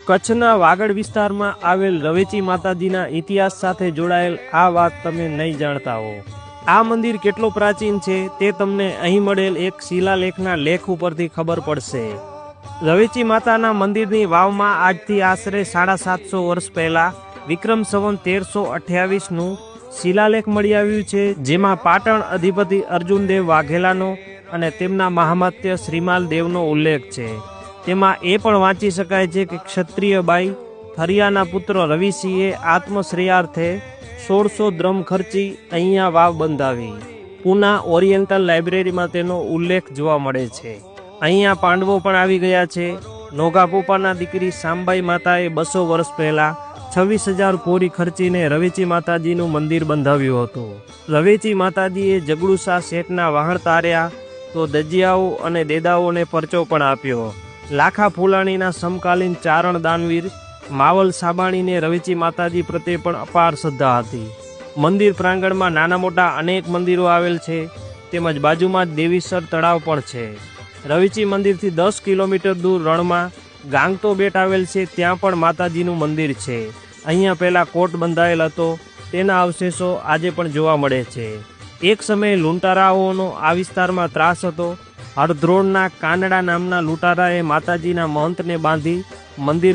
કચ્છના વાગડ વિસ્તારમાં આવેલ રવેચી માતાજીના ઇતિહાસ સાથે જોડાયેલ આ વાત તમે નહીં જાણતા હો। આ મંદિર કેટલો પ્રાચીન છે તે તમને અહીં મળેલ એક શિલાલેખના લેખ ઉપરથી ખબર પડશે। રવેચી માતાના મંદિરની વાવમાં આજથી આશરે 750 વર્ષ પહેલા વિક્રમ સંવત 1328નું શિલાલેખ મળી આવ્યું છે, જેમાં પાટણ અધિપતિ અર્જુનદેવ વાઘેલાનો અને તેમના મહામાત્ય શ્રીમાલ દેવનો ઉલ્લેખ છે। તેમાં એ પણ વાંચી શકાય છે કે ક્ષત્રિય બાઈ થરિયાના પુત્ર રવિસિંહે આત્મશ્રેયાર્થે 1600 દ્રમ ખર્ચી અહીંયા વાવ બંધાવી। પૂના ઓરિએન્ટલ લાઇબ્રેરીમાં તેનો ઉલ્લેખ જોવા મળે છે। અહીંયા પાંડવો પણ આવી ગયા છે। નોગાપોપાના દીકરી સાંબાઈ માતાએ 200 વર્ષ પહેલા 26,000 કોરી ખર્ચીને રવેચી માતાજીનું મંદિર બંધાવ્યું હતું। રવેચી માતાજીએ જગડુસા શેઠના વહાણ તાર્યા તો દજિયાઓ અને દેદાઓને પરચો પણ આપ્યો। લાખા ફૂલાણીના સમકાલીન ચારણ દાનવીર માવલ સાબાણીને રવેચી માતાજી પ્રત્યે પણ અપાર શ્રદ્ધા હતી। મંદિર પ્રાંગણમાં નાના મોટા અનેક મંદિરો આવેલ છે, તેમજ બાજુમાં જ દેવીસર તળાવ પણ છે। રવેચી મંદિરથી 10 કિલોમીટર દૂર રણમાં ગાંગતો બેટ આવેલ છે, ત્યાં પણ માતાજીનું મંદિર છે। અહીંયા પહેલાં કોટ બંધાયેલ હતો, તેના અવશેષો આજે પણ જોવા મળે છે। એક સમયે લૂંટારાઓનો આ વિસ્તારમાં ત્રાસ હતો। હળદ્રોળના કાનડા નામના લૂંટારાએ માતાજીના મહંતને બાંધી મંદિર